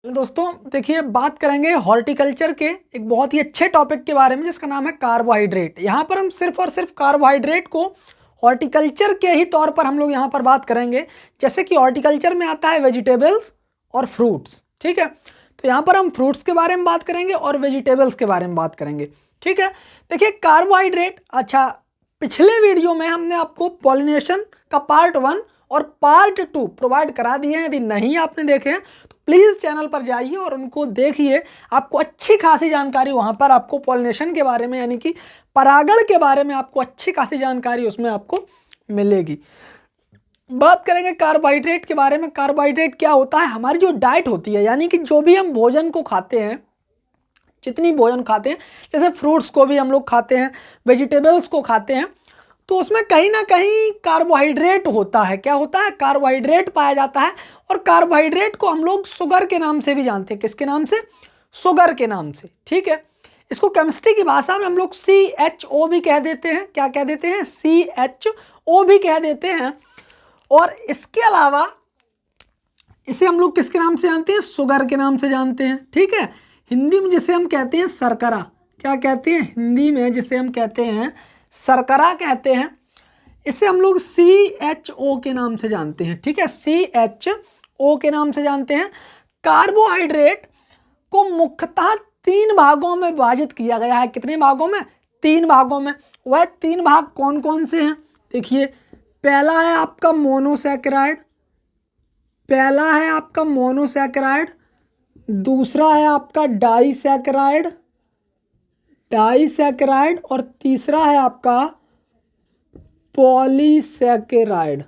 दोस्तों देखिए, बात करेंगे हॉर्टिकल्चर के एक बहुत ही अच्छे टॉपिक के बारे में जिसका नाम है कार्बोहाइड्रेट। यहाँ पर हम सिर्फ और सिर्फ कार्बोहाइड्रेट को हॉर्टिकल्चर के ही तौर पर हम लोग यहाँ पर बात करेंगे। जैसे कि हॉर्टिकल्चर में आता है वेजिटेबल्स और फ्रूट्स, ठीक है। तो यहाँ पर हम फ्रूट्स के बारे में बात करेंगे और वेजिटेबल्स के बारे में बात करेंगे, ठीक है। देखिए कार्बोहाइड्रेट, अच्छा पिछले वीडियो में हमने आपको पॉलिनेशन का पार्ट 1 और पार्ट 2 प्रोवाइड करा दिए हैं। यदि नहीं आपने देखे हैं तो प्लीज़ चैनल पर जाइए और उनको देखिए। आपको अच्छी खासी जानकारी वहाँ पर आपको पॉलिनेशन के बारे में यानी कि परागण के बारे में आपको अच्छी खासी जानकारी उसमें आपको मिलेगी। बात करेंगे कार्बोहाइड्रेट के बारे में। कार्बोहाइड्रेट क्या होता है? हमारी जो डाइट होती है यानी कि जो भी हम भोजन को खाते हैं, जितनी भोजन खाते हैं, जैसे फ्रूट्स को भी हम लोग खाते हैं, वेजिटेबल्स को खाते हैं, तो उसमें कहीं ना कहीं कार्बोहाइड्रेट होता है। क्या होता है? कार्बोहाइड्रेट पाया जाता है। और कार्बोहाइड्रेट को हम लोग शुगर के नाम से भी जानते हैं। किसके नाम से? शुगर के नाम से, ठीक है। इसको केमिस्ट्री की भाषा में हम लोग CHO भी कह देते हैं। क्या कह देते हैं? CHO भी कह देते हैं। और इसके अलावा इसे हम लोग किसके नाम से जानते हैं? शुगर के नाम से जानते हैं, ठीक है। हिंदी में जिसे हम कहते हैं शर्करा, क्या कहते हैं? हिंदी में जिसे हम कहते हैं शर्करा कहते हैं, इसे हम लोग CHO के नाम से जानते हैं, ठीक है। CHO के नाम से जानते हैं। कार्बोहाइड्रेट को मुख्यतः 3 भागों में विभाजित किया गया है। कितने भागों में? 3 भागों में। वह 3 भाग कौन कौन से हैं? देखिए, पहला है आपका मोनोसैकेराइड, पहला है आपका मोनोसैकेराइड, दूसरा है आपका डाइसैकेराइड, डाइसैकेराइड, और तीसरा है आपका पॉलीसैकेराइड,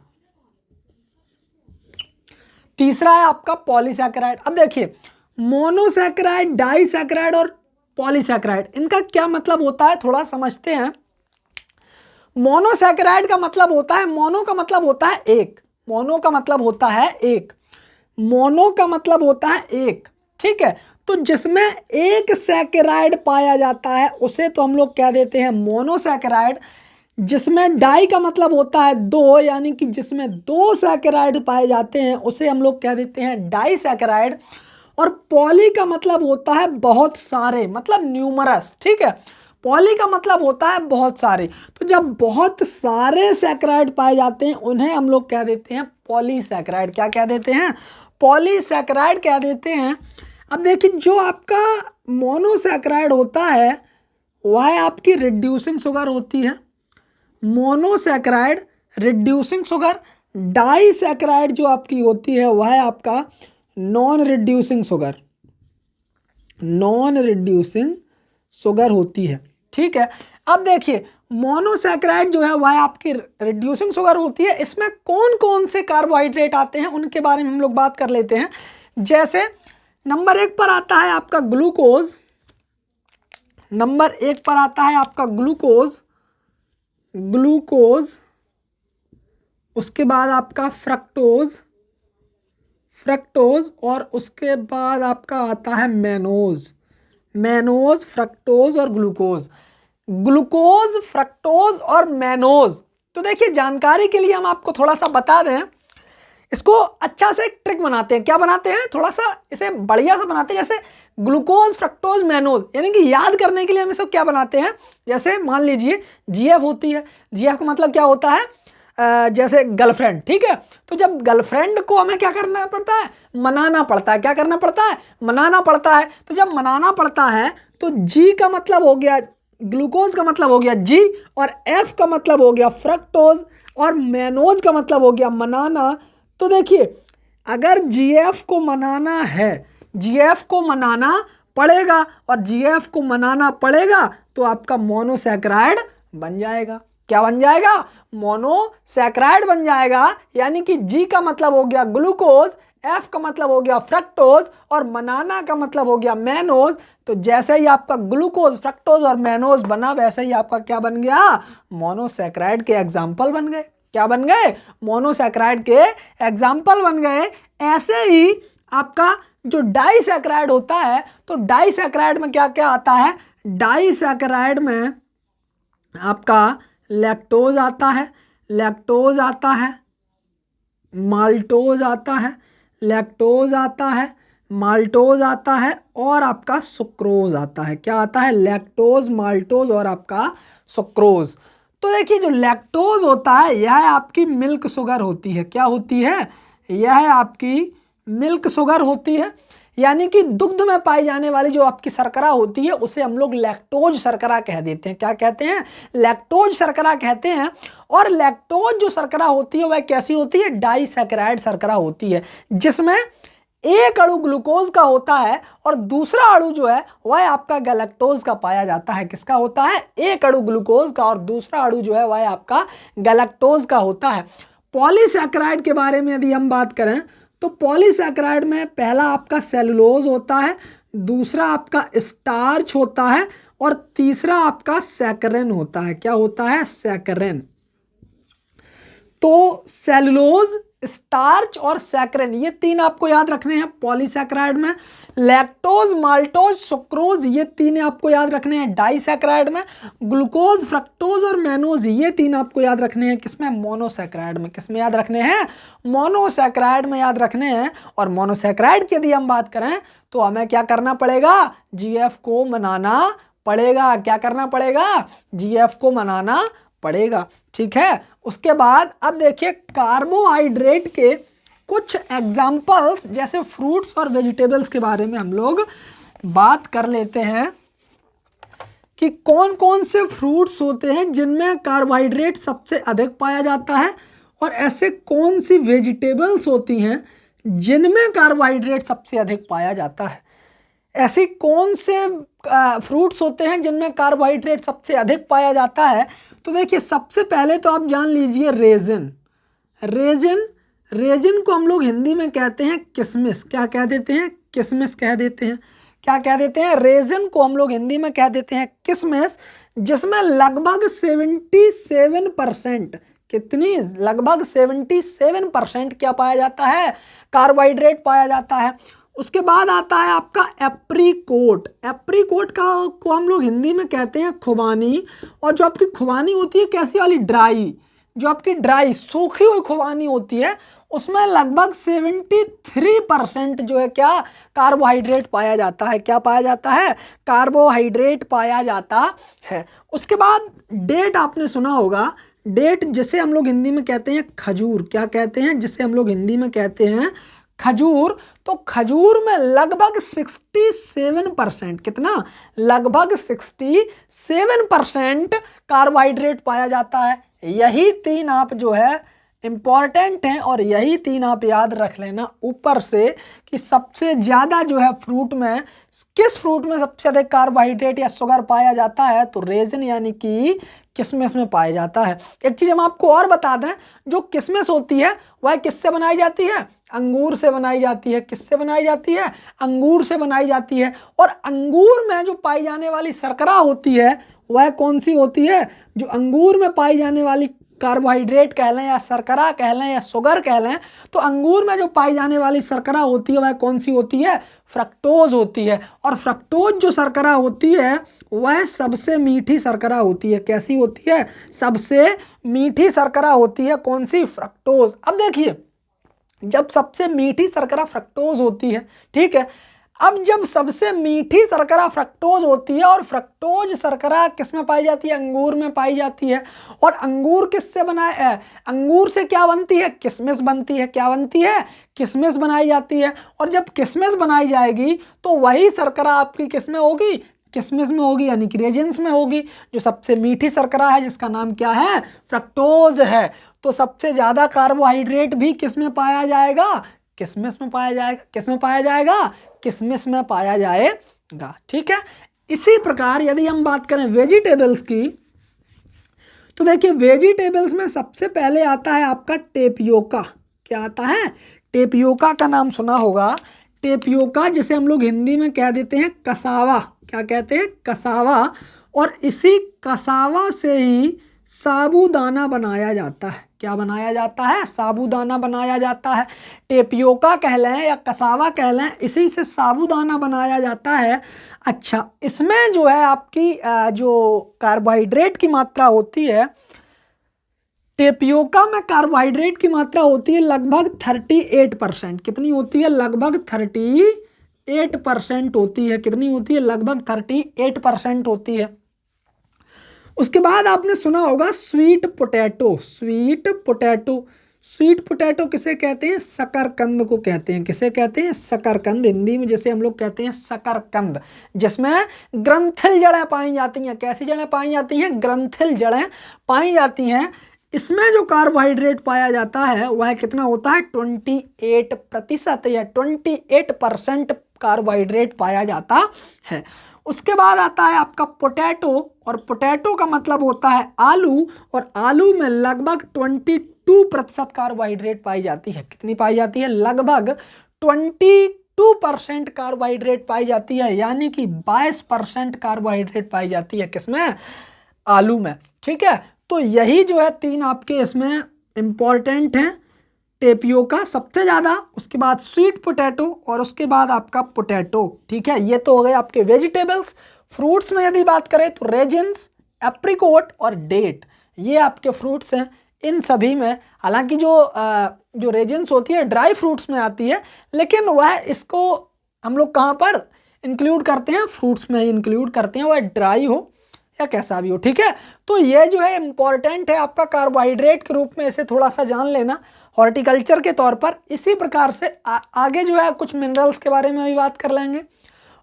तीसरा है आपका पॉलीसैकेराइड। अब देखिए, मोनोसैकेराइड, डाइसैकेराइड और पॉलीसैकेराइड, इनका क्या मतलब होता है थोड़ा समझते हैं। मोनोसैकेराइड का मतलब होता है, मोनो का मतलब होता है एक, मोनो का मतलब होता है एक, मोनो का मतलब होता है एक, ठीक है। तो जिसमें एक सैकेराइड पाया जाता है उसे तो हम लोग कह देते हैं मोनोसैकेराइड। जिसमें डाई का मतलब होता है 2, यानी कि जिसमें 2 सैकेराइड पाए जाते हैं उसे हम लोग कह देते हैं डाइसैकेराइड। और पॉली का मतलब होता है बहुत सारे, मतलब न्यूमरस, ठीक है। पॉली का मतलब होता है बहुत सारे। तो जब बहुत सारे सैकेराइड पाए जाते हैं उन्हें हम लोग कह देते हैं पॉलीसैकेराइड। क्या कह देते हैं? पॉलीसैकेराइड कह देते हैं। अब देखिए, जो आपका मोनोसैकेराइड होता है वह आपकी रिड्यूसिंग शुगर होती है, मोनोसैकेराइड रिड्यूसिंग शुगर। डाइसैकेराइड जो आपकी होती है वह आपका non reducing sugar, non reducing sugar होती है, ठीक है। अब देखिए, मोनोसैकेराइड जो है वह आपकी रिड्यूसिंग शुगर होती है। इसमें कौन कौन से कार्बोहाइड्रेट आते हैं उनके बारे में हम लोग बात कर लेते हैं। जैसे नंबर 1 पर आता है आपका ग्लूकोज, नंबर 1 पर आता है आपका ग्लूकोज, ग्लूकोज। उसके बाद आपका फ्रक्टोज, फ्रक्टोज, और उसके बाद आपका आता है मैनोज, मैनोज, फ्रक्टोज और ग्लूकोज, ग्लूकोज, फ्रक्टोज और मैनोज। तो देखिए, जानकारी के लिए हम आपको थोड़ा सा बता दें, इसको अच्छा से एक ट्रिक बनाते हैं। क्या बनाते हैं? थोड़ा सा इसे बढ़िया सा बनाते हैं। जैसे ग्लूकोज, फ्रक्टोज, मैनोज, यानी कि याद करने के लिए हम इसको क्या बनाते हैं, जैसे मान लीजिए GF होती है। GF का मतलब क्या होता है? जैसे गर्लफ्रेंड, ठीक है। तो जब गर्लफ्रेंड को हमें क्या करना पड़ता है? मनाना पड़ता है। क्या करना पड़ता है? मनाना पड़ता है। तो जब मनाना पड़ता है तो G का मतलब हो गया, ग्लूकोज का मतलब हो गया G, और F का मतलब हो गया फ्रक्टोज, और मैनोज का मतलब हो गया मनाना। तो देखिए, अगर GF को मनाना है, GF को मनाना पड़ेगा, और GF को मनाना पड़ेगा तो आपका मोनोसैकेराइड बन जाएगा। क्या बन जाएगा? मोनोसैकेराइड बन जाएगा। यानी कि G का मतलब हो गया ग्लूकोज, F का मतलब हो गया फ्रक्टोज, और मनाना का मतलब हो गया मैनोज। तो जैसे ही आपका ग्लूकोज, फ्रक्टोज और मैनोज बना, वैसे ही आपका क्या बन गया? मोनोसैकेराइड के एग्जाम्पल बन गए। क्या बन गए? मोनोसैकेराइड के एग्जाम्पल बन गए। ऐसे ही आपका जो डाइसैकेराइड होता है, तो डाइसैकेराइड में क्या क्या आता है? डाइसैकेराइड में आपका लैक्टोज आता है, लैक्टोज आता है, माल्टोज आता है, लैक्टोज आता है, माल्टोज आता है और आपका सुक्रोज आता है। क्या आता है? लैक्टोज, माल्टोज और आपका सुक्रोज। तो देखिए जो लैक्टोज होता है यह आपकी मिल्क शुगर होती है। क्या होती है? यह आपकी मिल्क शुगर होती है, यानी कि दुग्ध में पाई जाने वाली जो आपकी शर्करा होती है उसे हम लोग लैक्टोज शर्करा कह देते हैं। क्या कहते हैं? लैक्टोज शर्करा कहते हैं। और लैक्टोज जो शर्करा होती है वह कैसी होती है? डाइसैकेराइड शर्करा होती है, जिसमें एक अणु ग्लूकोज का होता है और दूसरा अणु जो है वह आपका गैलेक्टोज का पाया जाता है। किसका होता है? एक अणु ग्लूकोज का और दूसरा अणु जो है वह आपका गैलेक्टोज का होता है। पॉलीसैकेराइड के बारे में यदि हम बात करें तो पॉलीसैकेराइड में पहला आपका सेलुलोज होता है, दूसरा आपका स्टार्च होता है और तीसरा आपका सैकरिन होता है। क्या होता है? सैकरिन। तो सेलुलोज, स्टार्च और सैकरिन ये तीन आपको याद रखने हैं पॉलीसैकेराइड में। लैक्टोज, माल्टोज, सुक्रोज ये तीन आपको याद रखने हैं डाइसैकेराइड में। ग्लूकोज, फ्रक्टोज और मैनोज ये तीन आपको याद रखने हैं किसमें? मोनोसैकेराइड में। किसमें याद रखने हैं? मोनोसैकेराइड में याद रखने हैं। और मोनोसैकेराइड की यदि हम बात करें तो हमें क्या करना पड़ेगा? जीएफ को मनाना पड़ेगा। क्या करना पड़ेगा? जीएफ को मनाना पड़ेगा। ठीक है। उसके बाद अब देखिए कार्बोहाइड्रेट के कुछ एग्जाम्पल्स जैसे फ्रूट्स और वेजिटेबल्स के बारे में हम लोग बात कर लेते हैं कि कौन कौन से फ्रूट्स होते हैं जिनमें कार्बोहाइड्रेट सबसे अधिक पाया जाता है और ऐसे कौन सी वेजिटेबल्स होती हैं जिनमें कार्बोहाइड्रेट सबसे अधिक पाया जाता है। ऐसी कौन से फ्रूट्स होते हैं जिनमें कार्बोहाइड्रेट सबसे अधिक पाया जाता है। तो देखिए सबसे पहले तो आप जान लीजिए रेजिन। रेजिन रेजिन को हम लोग हिंदी में कहते हैं किशमिश। क्या कह देते हैं? किशमिश कह देते हैं। क्या कह देते हैं? रेजिन को हम लोग हिंदी में कह देते हैं किशमिश, जिसमें लगभग 77% कितनी? लगभग 77% क्या पाया जाता है? कार्बोहाइड्रेट पाया जाता है। उसके बाद आता है आपका एप्रीकोट। एप्रीकोट को हम लोग हिंदी में कहते हैं खुबानी। और जो आपकी खुबानी होती है कैसी वाली? ड्राई। जो आपकी ड्राई सूखी हुई खुबानी होती है उसमें लगभग 73% जो है क्या? कार्बोहाइड्रेट पाया जाता है। क्या पाया जाता है? कार्बोहाइड्रेट पाया जाता है। उसके बाद डेट आपने सुना होगा। डेट जिसे हम लोग हिंदी में कहते हैं खजूर। क्या कहते हैं? जिसे हम लोग हिंदी में कहते हैं खजूर। तो खजूर में लगभग 67% कितना? लगभग 67% कार्बोहाइड्रेट पाया जाता है। यही तीन आप जो है इंपॉर्टेंट हैं और यही तीन आप याद रख लेना ऊपर से कि सबसे ज़्यादा जो है फ्रूट में किस फ्रूट में सबसे अधिक कार्बोहाइड्रेट या शुगर पाया जाता है। तो रेजिन यानी कि किशमिश में पाया जाता है। एक चीज़ हम आपको और बता दें, जो किशमिश होती है वह किससे बनाई जाती है? अंगूर से बनाई जाती है। किससे बनाई जाती है? अंगूर से बनाई जाती है। और अंगूर में जो पाई जाने वाली शर्करा होती है वह कौन सी होती है? जो अंगूर में पाई जाने वाली कार्बोहाइड्रेट कह लें या शर्करा कह लें या शुगर कह लें, तो अंगूर में जो पाई जाने वाली शर्करा होती है वह कौन सी होती है? फ्रक्टोज होती है। और फ्रक्टोज जो शर्करा होती है वह सबसे मीठी शर्करा होती है। कैसी होती है? सबसे मीठी शर्करा होती है। कौन सी? फ्रक्टोज। अब देखिए जब सबसे मीठी शर्करा फ्रक्टोज होती है, ठीक है, अब जब सबसे मीठी शर्करा फ्रक्टोज होती है और फ्रक्टोज शर्करा किस में पाई जाती है? अंगूर में पाई जाती है। और अंगूर किससे बनाए? अंगूर से क्या बनती है? किशमिश बनती है। क्या बनती है? किशमिश बनाई जाती है। और जब किशमिश बनाई जाएगी तो वही शर्करा आपकी किस में होगी? किशमिश में होगी, यानी कि रेजिन्स में होगी। जो सबसे मीठी शर्करा है जिसका नाम क्या है? फ्रक्टोज है। तो सबसे ज़्यादा कार्बोहाइड्रेट भी किस में पाया जाएगा? किशमिश में पाया जाएगा। किस में पाया जाएगा? किशमिश में पाया जाएगा। ठीक है। इसी प्रकार यदि हम बात करें वेजिटेबल्स की, तो देखिए वेजिटेबल्स में सबसे पहले आता है आपका टेपियोका। क्या आता है? टेपियोका का नाम सुना होगा। टेपियोका जिसे हम लोग हिंदी में कह देते हैं कसावा। क्या कहते हैं? कसावा। और इसी कसावा से ही साबूदाना बनाया जाता है। क्या बनाया जाता है? साबूदाना बनाया जाता है। टेपियोका कह लें या कसावा कह लें, इसी से साबूदाना बनाया जाता है। अच्छा, इसमें जो है आपकी जो कार्बोहाइड्रेट की मात्रा होती है, टेपियोका में कार्बोहाइड्रेट की मात्रा होती है लगभग 38%। कितनी होती है? लगभग 38 38% होती है। कितनी होती है? लगभग 38% होती है। उसके बाद आपने सुना होगा sweet potato. Sweet potato, sweet potato किसे कहते हैं? शकरकंद को कहते हैं। किसे कहते हैं? शकरकंद। हिंदी में जैसे हम लोग कहते हैं शकरकंद, जिसमें ग्रंथिल जड़ें पाई जाती हैं। कैसी जड़ें पाई जाती हैं? ग्रंथिल जड़ें पाई जाती हैं। इसमें जो कार्बोहाइड्रेट पाया जाता है वह कितना होता है? 28% या 28% कार्बोहाइड्रेट पाया जाता है। उसके बाद आता है आपका पोटैटो, और पोटैटो का मतलब होता है आलू, और आलू में लगभग 22% कार्बोहाइड्रेट पाई जाती है। कितनी पाई जाती है? लगभग 22% कार्बोहाइड्रेट पाई जाती है, यानी कि 22% कार्बोहाइड्रेट पाई जाती है। किसमें? आलू में। ठीक है, तो यही जो है 3 आपके इसमें इंपॉर्टेंट हैं। टेपियोका सबसे ज़्यादा, उसके बाद स्वीट पोटैटो, और उसके बाद आपका पोटैटो। ठीक है, ये तो हो गए आपके वेजिटेबल्स। फ्रूट्स में यदि बात करें तो रेजिन्स, एप्रिकॉट और डेट, ये आपके फ्रूट्स हैं। इन सभी में हालांकि जो रेजिन्स होती है ड्राई फ्रूट्स में आती है, लेकिन वह इसको हम लोग कहाँ पर इंक्लूड करते हैं? फ्रूट्स में ही इंक्लूड करते हैं, वह ड्राई हो या कैसा भी हो। ठीक है, तो ये जो है इंपॉर्टेंट है आपका कार्बोहाइड्रेट के रूप में, इसे थोड़ा सा जान लेना हॉर्टिकल्चर के तौर पर। इसी प्रकार से आगे जो है कुछ मिनरल्स के बारे में भी बात कर लेंगे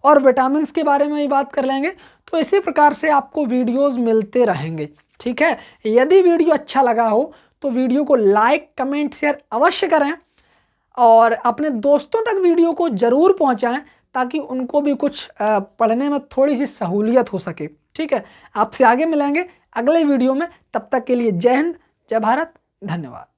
और विटामिन्स के बारे में भी बात कर लेंगे। तो इसी प्रकार से आपको वीडियोस मिलते रहेंगे। ठीक है, यदि वीडियो अच्छा लगा हो तो वीडियो को लाइक, कमेंट, शेयर अवश्य करें, और अपने दोस्तों तक वीडियो को ज़रूर पहुंचाएं, ताकि उनको भी कुछ पढ़ने में थोड़ी सी सहूलियत हो सके। ठीक है, आपसे आगे मिलेंगे अगले वीडियो में। तब तक के लिए जय हिंद, जय भारत, धन्यवाद।